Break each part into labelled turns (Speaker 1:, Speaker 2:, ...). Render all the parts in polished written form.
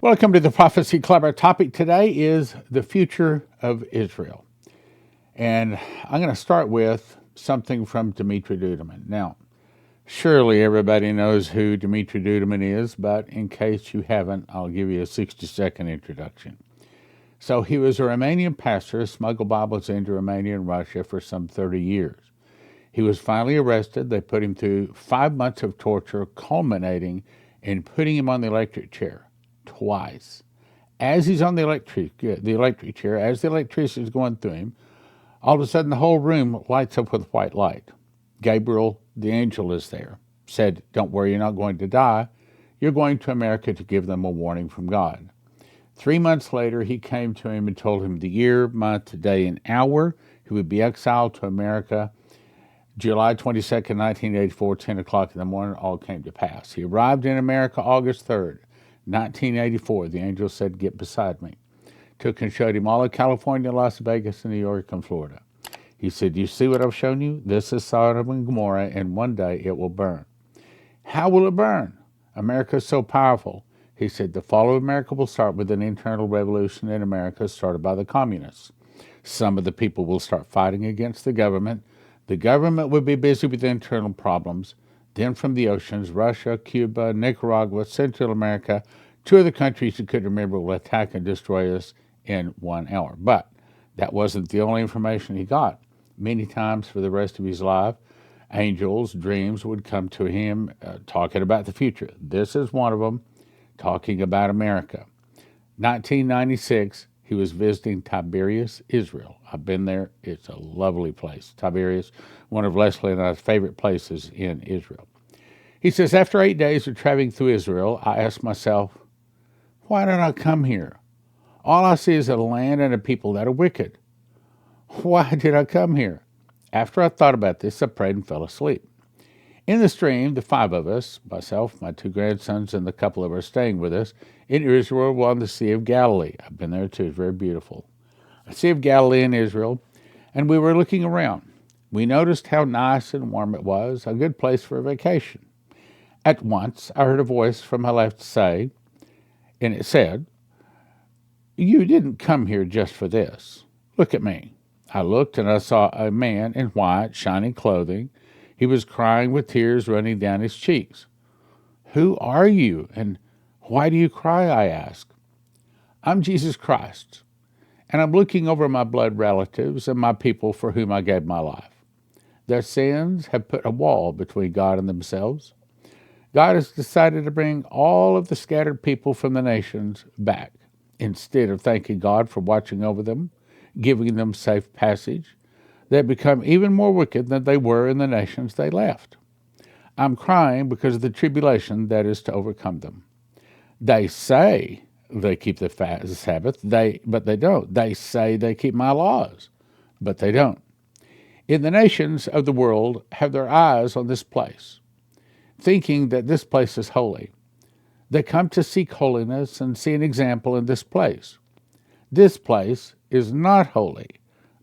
Speaker 1: Welcome to the Prophecy Club. Our topic today is the future of Israel. And I'm going to start with something from Dmitri Duduman. Now, surely everybody knows who Dmitri Duduman is, but in case you haven't, I'll give you a 60-second introduction. So he was a Romanian pastor who smuggled Bibles into Romania and Russia for some 30 years. He was finally arrested. They put him through 5 months of torture, culminating in putting him on the electric chair twice. As he's on the electric chair, as the electricity is going through him, all of a sudden the whole room lights up with white light. Gabriel, the angel, is there. Said, "Don't worry, you're not going to die. You're going to America to give them a warning from God." 3 months later, he came to him and told him the year, month, day, and hour he would be exiled to America. July 22nd, 1984, 10 o'clock in the morning, all came to pass. He arrived in America August 3rd, 1984. The angel said, "Get beside me." Took and showed him all of California, Las Vegas, and New York, and Florida. He said, "You see what I've shown you? This is Sodom and Gomorrah, and one day it will burn." "How will it burn? America is so powerful." He said, "The fall of America will start with an internal revolution in America started by the communists. Some of the people will start fighting against the government. The government will be busy with internal problems. Then from the oceans, Russia, Cuba, Nicaragua, Central America, 2 other countries you could remember will attack and destroy us in 1 hour. But that wasn't the only information he got. Many times for the rest of his life, angels, dreams would come to him talking about the future. This is one of them, talking about America. 1996, he was visiting Tiberias, Israel. I've been there. It's a lovely place. Tiberias, one of Leslie and I's favorite places in Israel. He says, "After 8 days of traveling through Israel, I asked myself, why did I come here? All I see is a land and a people that are wicked. Why did I come here?" After I thought about this, I prayed and fell asleep. In the stream, the 5 of us, myself, my 2 grandsons, and the couple of us staying with us, in Israel were on the Sea of Galilee. I've been there too. It's very beautiful. The Sea of Galilee in Israel, and we were looking around. We noticed how nice and warm it was, a good place for a vacation. At once, I heard a voice from my left say, and it said, "You didn't come here just for this. Look at me." I looked, and I saw a man in white, shiny clothing. He was crying with tears running down his cheeks. "Who are you, and why do you cry?" I asked. "I'm Jesus Christ, and I'm looking over my blood relatives and my people for whom I gave my life. Their sins have put a wall between God and themselves. God has decided to bring all of the scattered people from the nations back. Instead of thanking God for watching over them, giving them safe passage, they have become even more wicked than they were in the nations they left. I'm crying because of the tribulation that is to overcome them. They say they keep the Sabbath, but they don't. They say they keep my laws, but they don't. In the nations of the world have their eyes on this place, thinking that this place is holy. They come to seek holiness and see an example in this place. This place is not holy,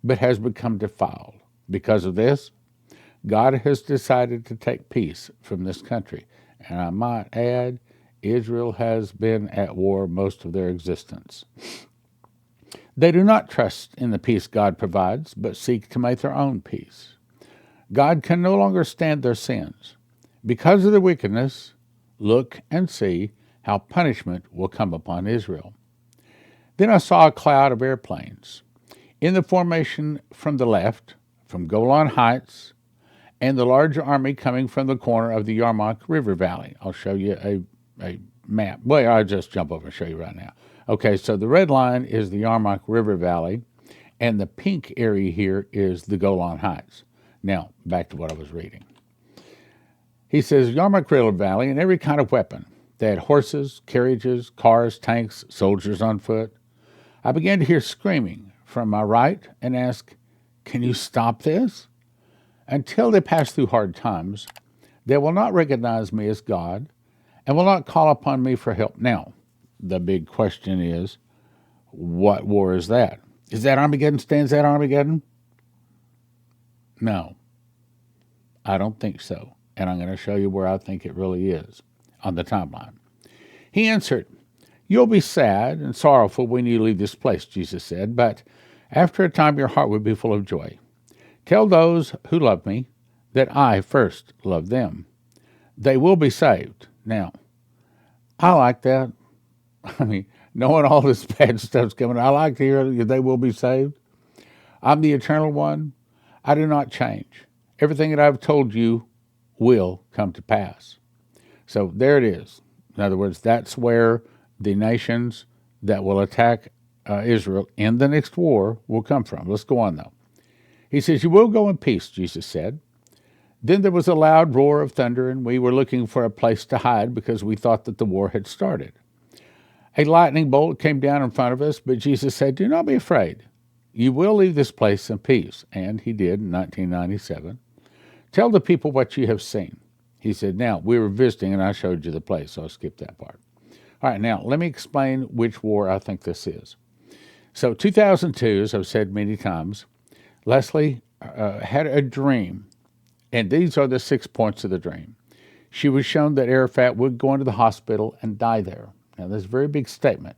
Speaker 1: but has become defiled. Because of this, God has decided to take peace from this country. And I might add, Israel has been at war most of their existence. They do not trust in the peace God provides, but seek to make their own peace. God can no longer stand their sins. Because of their wickedness, look and see how punishment will come upon Israel." Then I saw a cloud of airplanes in the formation from the left, from Golan Heights, and the larger army coming from the corner of the Yarmouk River Valley. I'll show you a map. Well, I'll just jump over and show you right now. Okay, so the red line is the Yarmouk River Valley, and the pink area here is the Golan Heights. Now, back to what I was reading. He says, Yarmouk River Valley, and every kind of weapon. They had horses, carriages, cars, tanks, soldiers on foot. I began to hear screaming from my right and asked, "Can you stop this?" Until they pass through hard times, they will not recognize me as God and will not call upon me for help. Now, the big question is, what war is that? Is that Armageddon? Stands that Armageddon? No, I don't think so. And I'm going to show you where I think it really is on the timeline. He answered, You'll be sad and sorrowful when you leave this place, Jesus said, but after a time your heart will be full of joy. Tell those who love me that I first loved them. They will be saved. Now, I like that. I mean, knowing all this bad stuff's coming, I like to hear they will be saved. I'm the eternal one. I do not change. Everything that I've told you will come to pass. So there it is. In other words, that's where the nations that will attack Israel in the next war will come from. Let's go on, though. He says, you will go in peace, Jesus said. Then there was a loud roar of thunder, and we were looking for a place to hide because we thought that the war had started. A lightning bolt came down in front of us, but Jesus said, do not be afraid. You will leave this place in peace. And he did in 1997. Tell the people what you have seen. He said, now, we were visiting, and I showed you the place, so I'll skip that part. All right, now, let me explain which war I think this is. So 2002, as I've said many times, Leslie had a dream, and these are the 6 points of the dream. She was shown that Arafat would go into the hospital and die there. Now, that's a very big statement,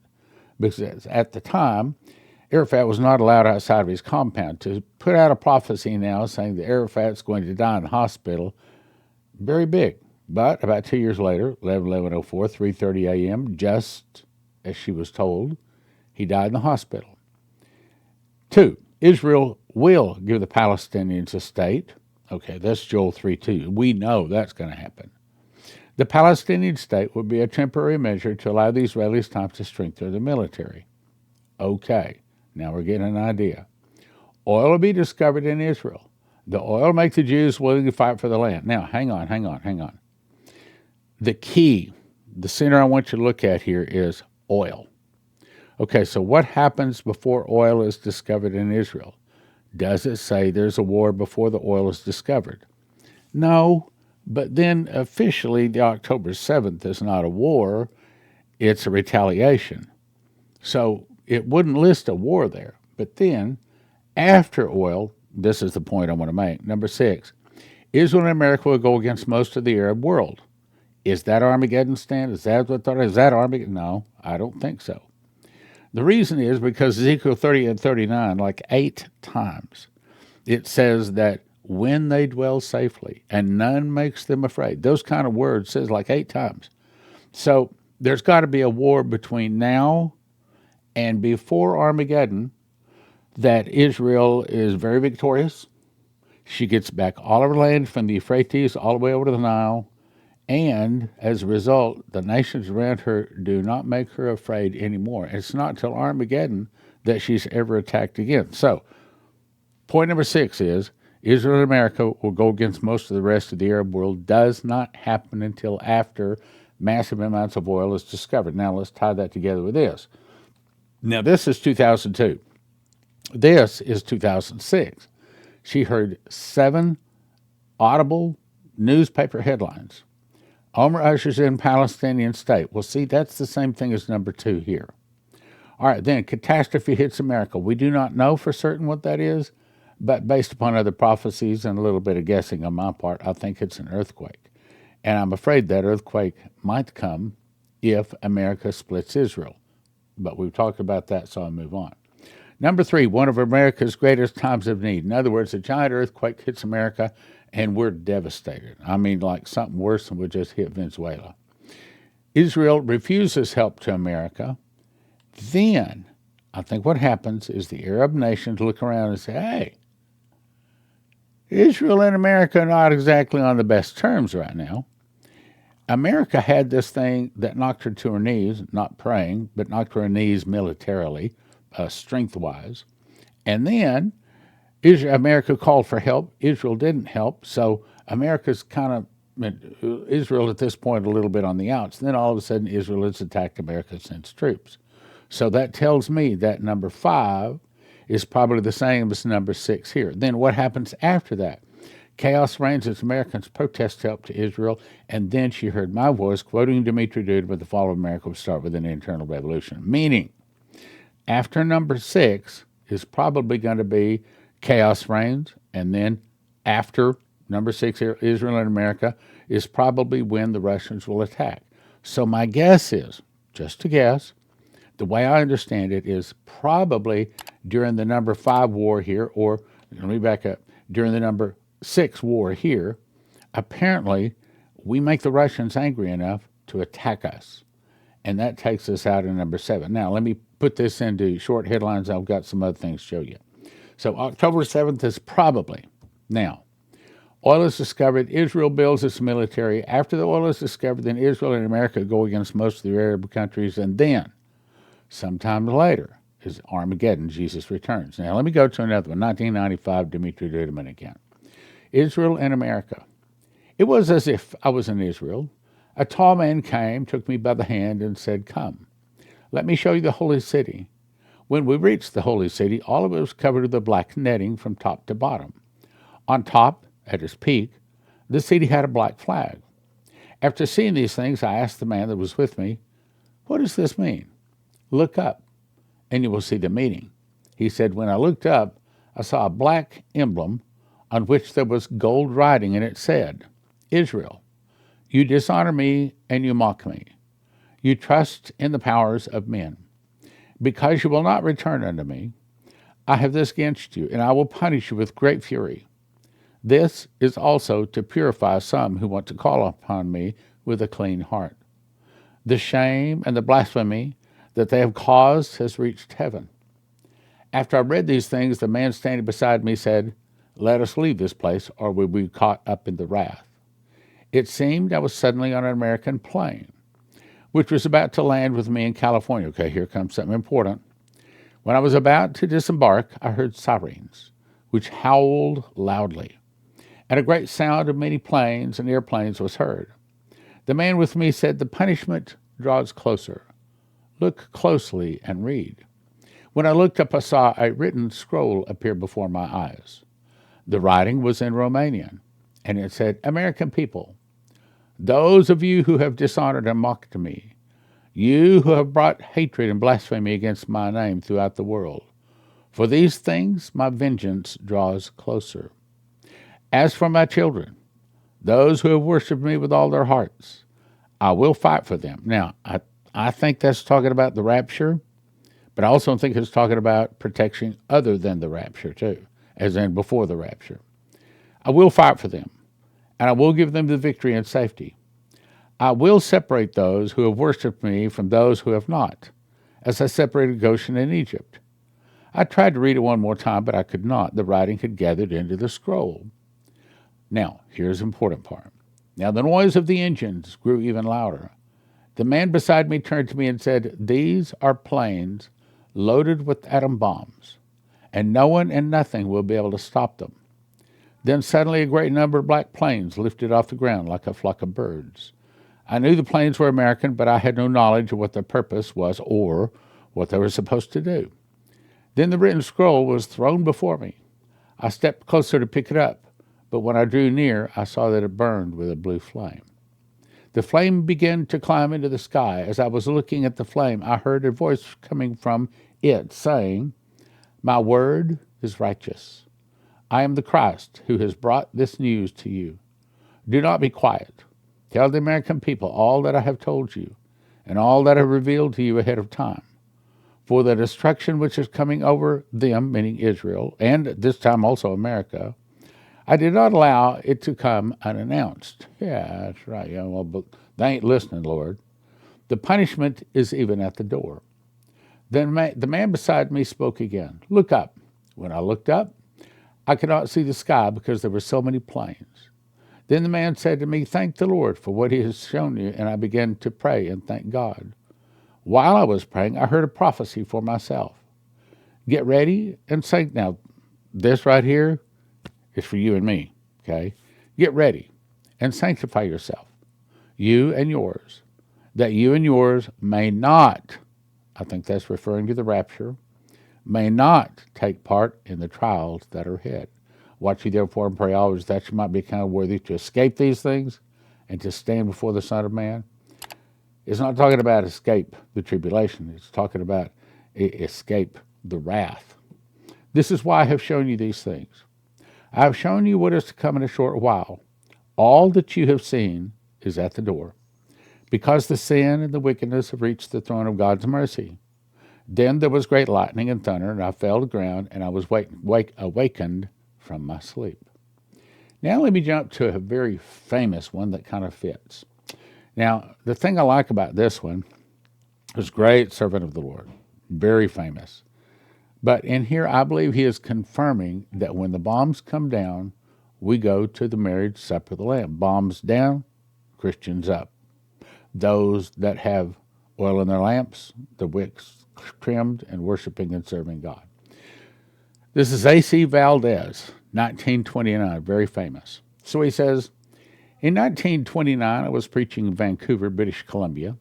Speaker 1: because at the time, Arafat was not allowed outside of his compound. To put out a prophecy now saying that Arafat's going to die in the hospital, very big. But about 2 years later, 11/11/04, 3:30 a.m., just as she was told, he died in the hospital. 2, Israel will give the Palestinians a state. Okay, that's Joel 3:2. We know that's going to happen. The Palestinian state would be a temporary measure to allow the Israelis time to strengthen their military. Okay, now we're getting an idea. Oil will be discovered in Israel. The oil will make the Jews willing to fight for the land. Now, hang on. The key, the center I want you to look at here is oil. Okay, so what happens before oil is discovered in Israel? Does it say there's a war before the oil is discovered? No, but then officially the October 7th is not a war, it's a retaliation. So it wouldn't list a war there. But then, after oil, this is the point I want to make. Number 6, Israel and America will go against most of the Arab world. Is that Armageddon stand? Is that what thought? Is that Armageddon? No, I don't think so. The reason is because Ezekiel 30 and 39, like 8 times, it says that when they dwell safely and none makes them afraid. Those kind of words says like 8 times. So there's got to be a war between now and before Armageddon that Israel is very victorious. She gets back all of her land from the Euphrates all the way over to the Nile. And as a result, the nations around her do not make her afraid anymore. It's not until Armageddon that she's ever attacked again. So, point number 6 is Israel and America will go against most of the rest of the Arab world. Does not happen until after massive amounts of oil is discovered. Now, let's tie that together with this. Now, this is 2002. This is 2006. She heard 7 audible newspaper headlines. Omar ushers in Palestinian state. Well, see, that's the same thing as number 2 here. All right, then catastrophe hits America. We do not know for certain what that is, but based upon other prophecies and a little bit of guessing on my part, I think it's an earthquake. And I'm afraid that earthquake might come if America splits Israel. But we've talked about that, so I'll move on. Number 3, one of America's greatest times of need. In other words, a giant earthquake hits America, and we're devastated. I mean, like something worse than would just hit Venezuela. Israel refuses help to America. Then, I think what happens is the Arab nations look around and say, hey, Israel and America are not exactly on the best terms right now. America had this thing that knocked her to her knees, not praying, but knocked her knees militarily, strength-wise. And then America called for help. Israel didn't help. So America's kind of, Israel at this point, a little bit on the outs. And then all of a sudden, Israel has attacked America, sends troops. So that tells me that number 5 is probably the same as number 6 here. Then what happens after that? Chaos reigns as Americans protest help to Israel. And then she heard my voice quoting Dimitri Duduman, the fall of America will start with an internal revolution. Meaning, after number 6 is probably going to be chaos reigns, and then after number 6 here, Israel and America, is probably when the Russians will attack. So my guess is, just a guess, The way I understand it is probably during the number 5 war here, or let me back up, during the number 6 war here, apparently we make the Russians angry enough to attack us. And that takes us out in number 7. Now, let me put this into short headlines. I've got some other things to show you. So October 7th is probably. Now, oil is discovered. Israel builds its military. After the oil is discovered, then Israel and America go against most of the Arab countries. And then, sometime later, is Armageddon. Jesus returns. Now, let me go to another one. 1995, Dimitri Duduman again. Israel and America. It was as if I was in Israel. A tall man came, took me by the hand, and said, "Come, let me show you the holy city." When we reached the holy city, all of it was covered with a black netting from top to bottom. On top, at its peak, the city had a black flag. After seeing these things, I asked the man that was with me, "What does this mean?" "Look up, and you will see the meaning." He said, "When I looked up, I saw a black emblem on which there was gold writing, and it said, 'Israel, you dishonor me and you mock me. You trust in the powers of men. Because you will not return unto me, I have this against you, and I will punish you with great fury. This is also to purify some who want to call upon me with a clean heart. The shame and the blasphemy that they have caused has reached heaven.'" After I read these things, the man standing beside me said, "Let us leave this place, or we will be caught up in the wrath." It seemed I was suddenly on an American plane, which was about to land with me in California. Okay, here comes something important. When I was about to disembark, I heard sirens, which howled loudly, and a great sound of many planes and airplanes was heard. The man with me said, "The punishment draws closer. Look closely and read." When I looked up, I saw a written scroll appear before my eyes. The writing was in Romanian, and it said, "American people, those of you who have dishonored and mocked me, you who have brought hatred and blasphemy against my name throughout the world, for these things my vengeance draws closer. As for my children, those who have worshipped me with all their hearts, I will fight for them." Now, I think that's talking about the rapture, but I also think it's talking about protection other than the rapture too, as in before the rapture. "I will fight for them, and I will give them the victory and safety. I will separate those who have worshipped me from those who have not, as I separated Goshen and Egypt." I tried to read it one more time, but I could not. The writing had gathered into the scroll. Now, here's the important part. Now the noise of the engines grew even louder. The man beside me turned to me and said, "These are planes loaded with atom bombs, and no one and nothing will be able to stop them." Then suddenly a great number of black planes lifted off the ground like a flock of birds. I knew the planes were American, but I had no knowledge of what their purpose was or what they were supposed to do. Then the written scroll was thrown before me. I stepped closer to pick it up, but when I drew near, I saw that it burned with a blue flame. The flame began to climb into the sky. As I was looking at the flame, I heard a voice coming from it saying, "My word is righteous. I am the Christ who has brought this news to you. Do not be quiet. Tell the American people all that I have told you and all that I have revealed to you ahead of time. For the destruction which is coming over them," meaning Israel, and this time also America, "I did not allow it to come unannounced." Yeah, that's right. Yeah, well, but they ain't listening, Lord. "The punishment is even at the door." Then the man beside me spoke again. "Look up." When I looked up, I could not see the sky because there were so many planes. Then the man said to me, "Thank the Lord for what he has shown you," and I began to pray and thank God. While I was praying, I heard a prophecy for myself. Get ready and say, now, this right here is for you and me, okay? Get ready and sanctify yourself, you and yours, that you and yours may not, I think that's referring to the rapture, may not take part in the trials that are ahead. Watch ye therefore and pray always that you might be counted worthy to escape these things and to stand before the Son of Man. It's not talking about escape the tribulation. It's talking about escape the wrath. This is why I have shown you these things. I have shown you what is to come in a short while. All that you have seen is at the door, because the sin and the wickedness have reached the throne of God's mercy. Then there was great lightning and thunder, and I fell to the ground, and I was awakened from my sleep. Now let me jump to a very famous one that kind of fits. Now, the thing I like about this one is great servant of the Lord, very famous. But in here, I believe he is confirming that when the bombs come down, we go to the marriage supper of the Lamb. Bombs down, Christians up. Those that have oil in their lamps, the wicks trimmed, and worshiping and serving God. This is A.C. Valdez, 1929, very famous. So he says, in 1929, I was preaching in Vancouver, British Columbia.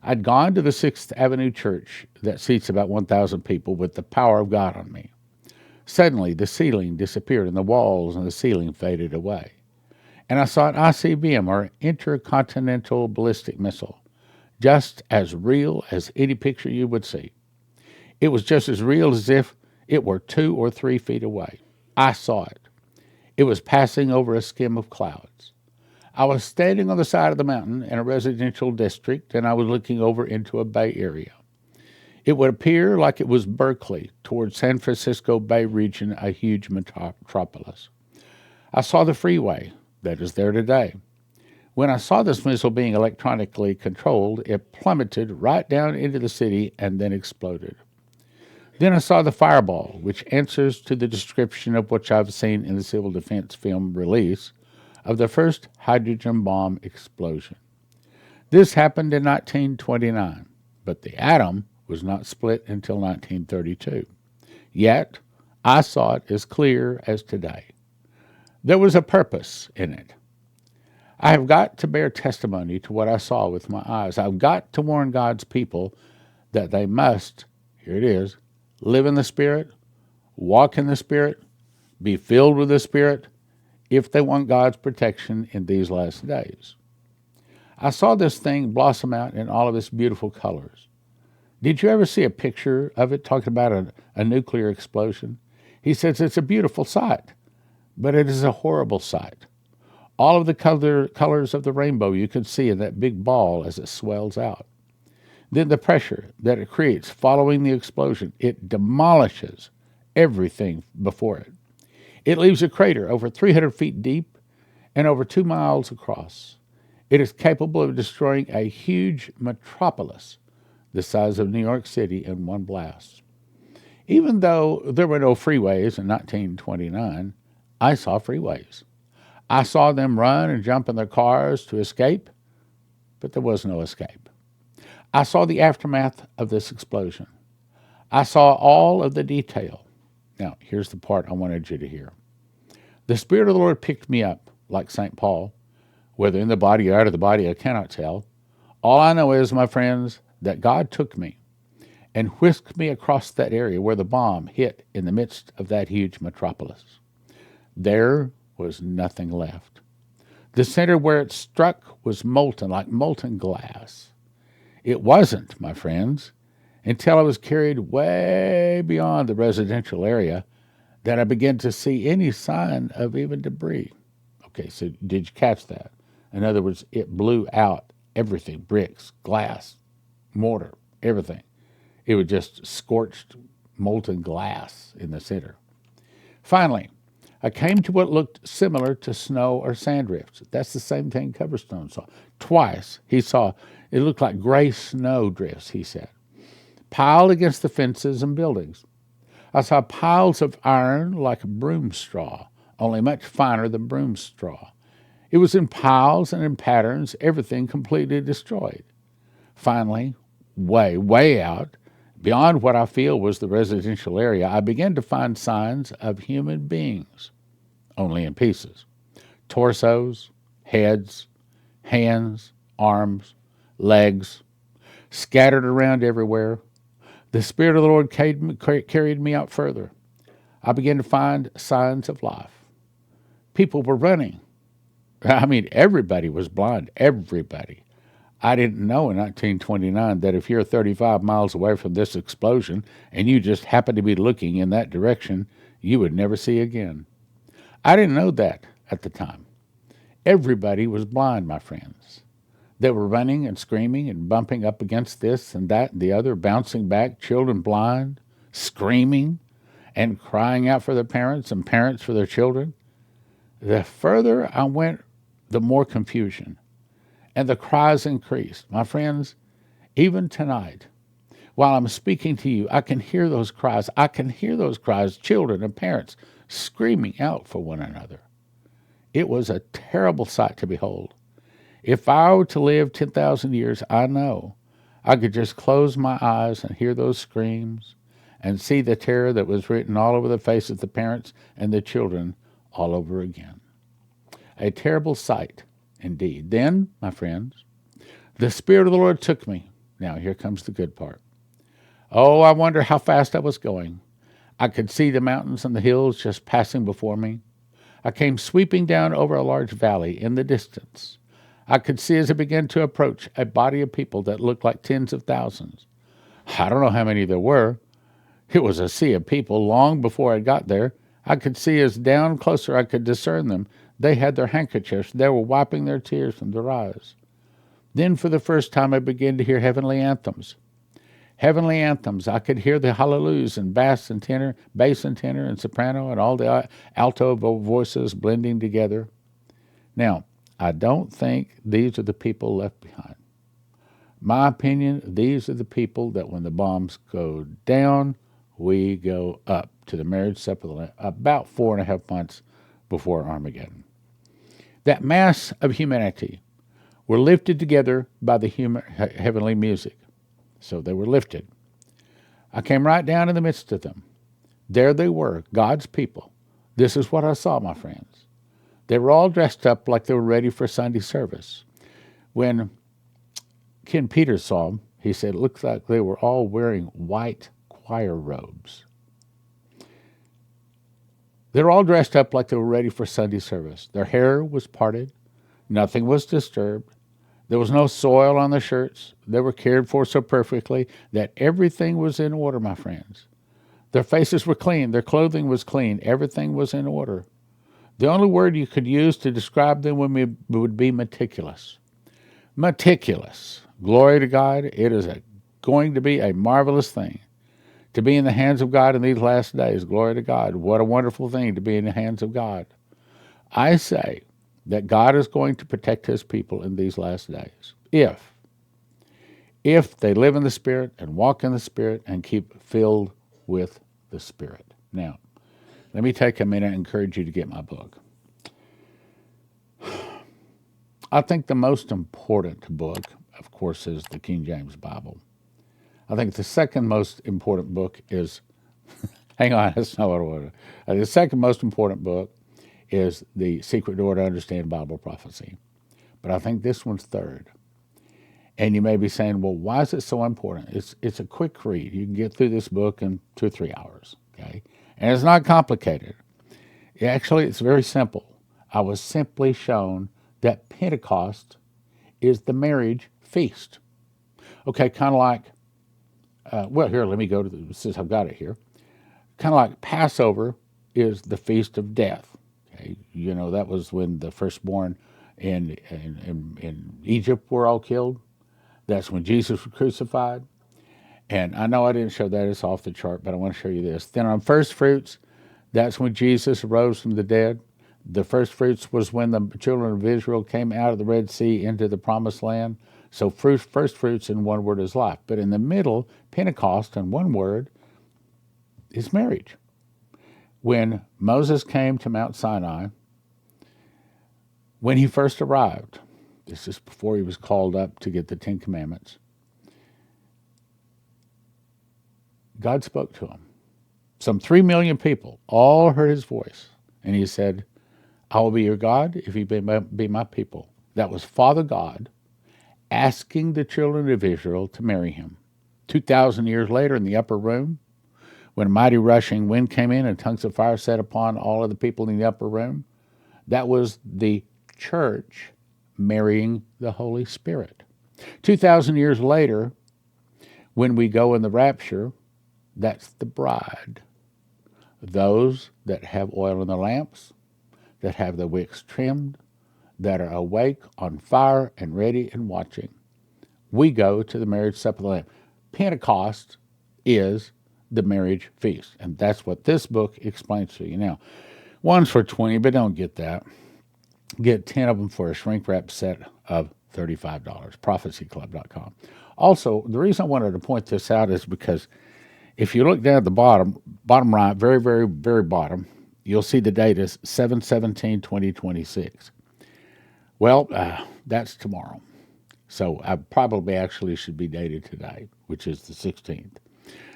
Speaker 1: I'd gone to the 6th Avenue Church that seats about 1,000 people with the power of God on me. Suddenly, the ceiling disappeared and the walls and the ceiling faded away. And I saw an ICBM, or intercontinental ballistic missile, just as real as any picture you would see. It was just as real as if it were 2 or 3 feet away. I saw it. It was passing over a skim of clouds. I was standing on the side of the mountain in a residential district, and I was looking over into a bay area. It would appear like it was Berkeley, toward San Francisco Bay region, a huge metropolis. I saw the freeway that is there today. When I saw this missile being electronically controlled, it plummeted right down into the city and then exploded. Then I saw the fireball, which answers to the description of which I've seen in the civil defense film release of the first hydrogen bomb explosion. This happened in 1929, but the atom was not split until 1932. Yet, I saw it as clear as today. There was a purpose in it. I have got to bear testimony to what I saw with my eyes. I've got to warn God's people that they must, here it is, live in the Spirit, walk in the Spirit, be filled with the Spirit, if they want God's protection in these last days. I saw this thing blossom out in all of its beautiful colors. Did you ever see a picture of it talking about a nuclear explosion? He says it's a beautiful sight, but it is a horrible sight. All of the colors of the rainbow you can see in that big ball as it swells out. Then the pressure that it creates following the explosion, it demolishes everything before it. It leaves a crater over 300 feet deep and over 2 miles across. It is capable of destroying a huge metropolis the size of New York City in one blast. Even though there were no freeways in 1929, I saw freeways. I saw them run and jump in their cars to escape, but there was no escape. I saw the aftermath of this explosion. I saw all of the detail. Now, here's the part I wanted you to hear. The Spirit of the Lord picked me up, like St. Paul. Whether in the body or out of the body, I cannot tell. All I know is, my friends, that God took me and whisked me across that area where the bomb hit in the midst of that huge metropolis. There was nothing left. The center where it struck was molten, like molten glass. It wasn't, my friends, until I was carried way beyond the residential area that I began to see any sign of even debris. Okay, so did you catch that? In other words, it blew out everything, bricks, glass, mortar, everything. It was just scorched, molten glass in the center. Finally, I came to what looked similar to snow or sand drifts. That's the same thing Coverstone saw. Twice he saw, it looked like gray snow drifts, he said, piled against the fences and buildings. I saw piles of iron like broom straw, only much finer than broom straw. It was in piles and in patterns, everything completely destroyed. Finally, way out, beyond what I feel was the residential area, I began to find signs of human beings, only in pieces. Torsos, heads, hands, arms, legs, scattered around everywhere. The Spirit of the Lord carried me out further. I began to find signs of life. People were running. I mean, everybody was blind, everybody. I didn't know in 1929 that if you're 35 miles away from this explosion and you just happen to be looking in that direction, you would never see again. I didn't know that at the time. Everybody was blind, my friends. They were running and screaming and bumping up against this and that and the other, bouncing back, children blind, screaming and crying out for their parents and parents for their children. The further I went, the more confusion. And the cries increased. My friends, even tonight, while I'm speaking to you, I can hear those cries. I can hear those cries, children and parents screaming out for one another. It was a terrible sight to behold. If I were to live 10,000 years, I know I could just close my eyes and hear those screams and see the terror that was written all over the faces of the parents and the children all over again. A terrible sight indeed. Then, my friends, the Spirit of the Lord took me. Now, here comes the good part. Oh, I wonder how fast I was going. I could see the mountains and the hills just passing before me. I came sweeping down over a large valley in the distance. I could see as I began to approach a body of people that looked like tens of thousands. I don't know how many there were. It was a sea of people long before I got there. I could see as down closer I could discern them. They had their handkerchiefs. They were wiping their tears from their eyes. Then for the first time I began to hear heavenly anthems. Heavenly anthems. I could hear the hallelujahs and bass and tenor, bass and tenor and soprano and all the alto voices blending together. Now, I don't think these are the people left behind. My opinion, these are the people that when the bombs go down, we go up to the marriage supper of the Lamb, about 4.5 months before Armageddon. That mass of humanity were lifted together by the heavenly music. So they were lifted. I came right down in the midst of them. There they were, God's people. This is what I saw, my friends. They were all dressed up like they were ready for Sunday service. When Ken Peters saw them, he said it looked like they were all wearing white choir robes. They were all dressed up like they were ready for Sunday service. Their hair was parted. Nothing was disturbed. There was no soil on the shirts. They were cared for so perfectly that everything was in order, my friends. Their faces were clean. Their clothing was clean. Everything was in order. The only word you could use to describe them would be meticulous. Meticulous. Glory to God. It is going to be a marvelous thing to be in the hands of God in these last days. Glory to God. What a wonderful thing to be in the hands of God. I say that God is going to protect his people in these last days. If they live in the Spirit and walk in the Spirit and keep filled with the Spirit. Now, let me take a minute and encourage you to get my book. I think the most important book, of course, is the King James Bible. I think the second most important book is, hang on, that's not what I wanted. The second most important book is The Secret Door to Understand Bible Prophecy. But I think this one's third. And you may be saying, well, why is it so important? It's a quick read. You can get through this book in 2 or 3 hours, okay? And it's not complicated. Actually, it's very simple. I was simply shown that Pentecost is the marriage feast. Okay, kind of like, well, here, let me go to since I've got it here. Kind of like Passover is the Feast of Death. Okay? You know, that was when the firstborn in Egypt were all killed. That's when Jesus was crucified. And I know I didn't show that, it's off the chart, but I want to show you this. Then on first fruits, that's when Jesus rose from the dead. The first fruits was when the children of Israel came out of the Red Sea into the Promised Land. So first fruits in one word is life. But in the middle, Pentecost in one word is marriage. When Moses came to Mount Sinai, when he first arrived, this is before he was called up to get the 10 Commandments, God spoke to him. Some 3 million people all heard his voice. And he said, I will be your God if you be my people. That was Father God asking the children of Israel to marry him. 2,000 years later in the upper room, when a mighty rushing wind came in and tongues of fire set upon all of the people in the upper room, that was the church marrying the Holy Spirit. 2,000 years later, when we go in the rapture, that's the bride. Those that have oil in the lamps, that have the wicks trimmed, that are awake, on fire, and ready and watching. We go to the marriage supper of the Lamb. Pentecost is the marriage feast, and that's what this book explains to you. Now, one's for $20, but don't get that. Get 10 of them for a shrink wrap set of $35, prophecyclub.com. Also, the reason I wanted to point this out is because if you look down at the bottom right, very, very, very bottom, you'll see the date is 7/17/2026. Well, that's tomorrow. So I probably actually should be dated today, which is the 16th,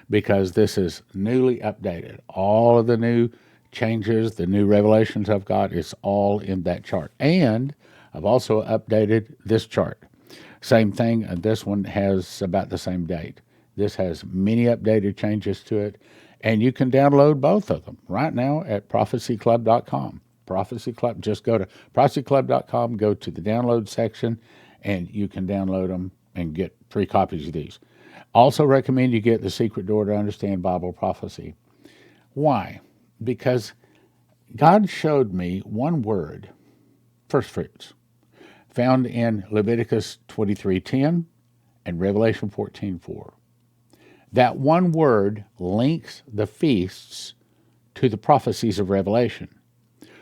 Speaker 1: because this is newly updated. All of the new changes, the new revelations I've got, is all in that chart. And I've also updated this chart. Same thing, this one has about the same date. This has many updated changes to it, and you can download both of them right now at prophecyclub.com. Prophecy Club, just go to prophecyclub.com, go to the download section, and you can download them and get 3 copies of these. Also recommend you get The Secret Door to Understand Bible Prophecy. Why? Because God showed me one word, first fruits, found in Leviticus 23:10 and Revelation 14:4. That one word links the feasts to the prophecies of Revelation,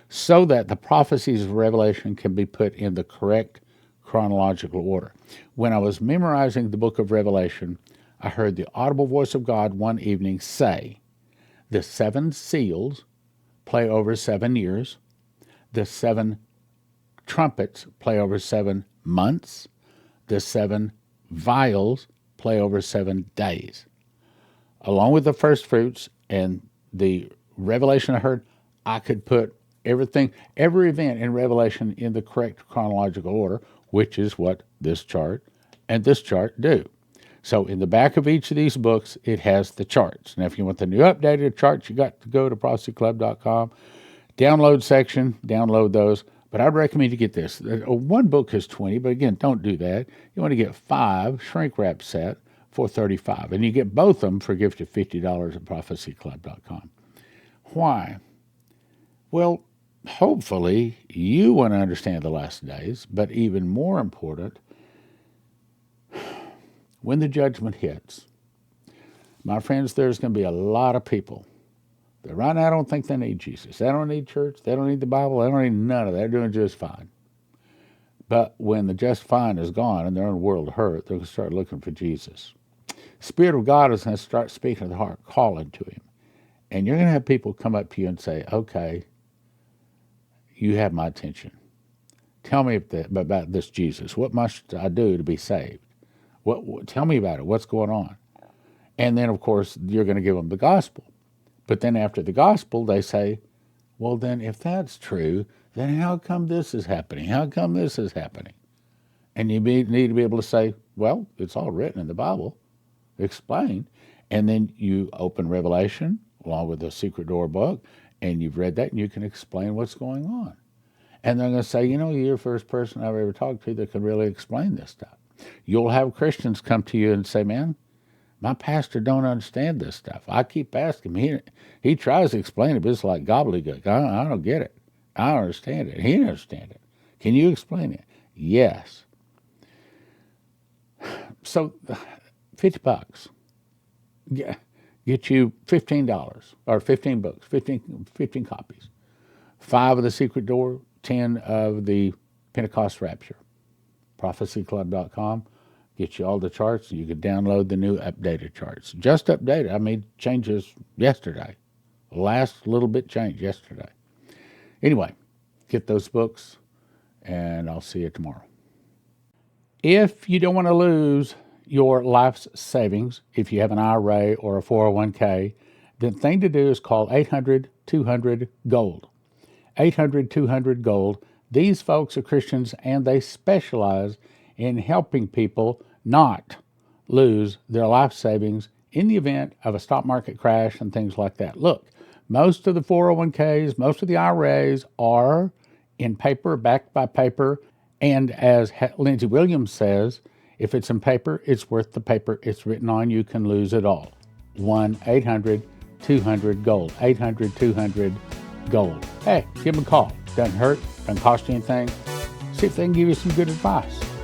Speaker 1: so that the prophecies of Revelation can be put in the correct chronological order. When I was memorizing the book of Revelation, I heard the audible voice of God one evening say, the 7 seals play over 7 years, the 7 trumpets play over 7 months, the 7 vials play over 7 days. Along with the first fruits and the revelation I heard, I could put everything, every event in Revelation in the correct chronological order, which is what this chart and this chart do. So in the back of each of these books, it has the charts. Now, if you want the new updated charts, you got to go to prophecyclub.com, download section, download those. But I'd recommend you get this. One book is $20, but again, don't do that. You want to get 5 shrink wrap set for $35, and you get both of them for a gift of $50 at prophecyclub.com. Why? Well, hopefully you want to understand the last days, but even more important, when the judgment hits, my friends, there's going to be a lot of people that right now don't think they need Jesus. They don't need church. They don't need the Bible. They don't need none of that. They're doing just fine. But when the just fine is gone and they're in a world of hurt, they're going to start looking for Jesus. Spirit of God is going to start speaking to the heart, calling to him. And you're going to have people come up to you and say, okay, you have my attention. Tell me about this Jesus. What must I do to be saved? Tell me about it. What's going on? And then, of course, you're going to give them the gospel. But then after the gospel, they say, well, then if that's true, then how come this is happening? How come this is happening? And you need to be able to say, well, it's all written in the Bible. Explain. And then you open Revelation along with the Secret Door book, and you've read that, and you can explain what's going on. And they're going to say, you're the first person I've ever talked to that can really explain this stuff. You'll have Christians come to you and say, man, my pastor don't understand this stuff. I keep asking him. He tries to explain it, but it's like gobbledygook. I don't get it. I don't understand it. He doesn't understand it. Can you explain it? Yes. So $50. Get you $15 or 15 books, 15 copies. 5 of the Secret Door, 10 of the Pentecost Rapture. prophecyclub.com. Get you all the charts. You can download the new updated charts. Just updated. I made changes yesterday. Last little bit changed yesterday. Anyway, get those books, and I'll see you tomorrow. If you don't want to lose your life's savings, if you have an IRA or a 401k, the thing to do is call 800-200-GOLD. 800-200-GOLD. These folks are Christians, and they specialize in helping people not lose their life savings in the event of a stock market crash and things like that. Look, most of the 401ks, most of the IRAs are in paper, backed by paper, and as Lindsey Williams says, if it's in paper, it's worth the paper it's written on. You can lose it all. 1-800-200-GOLD. 800-200-GOLD. Hey, give them a call. Doesn't hurt, doesn't cost you anything. see if they can give you some good advice.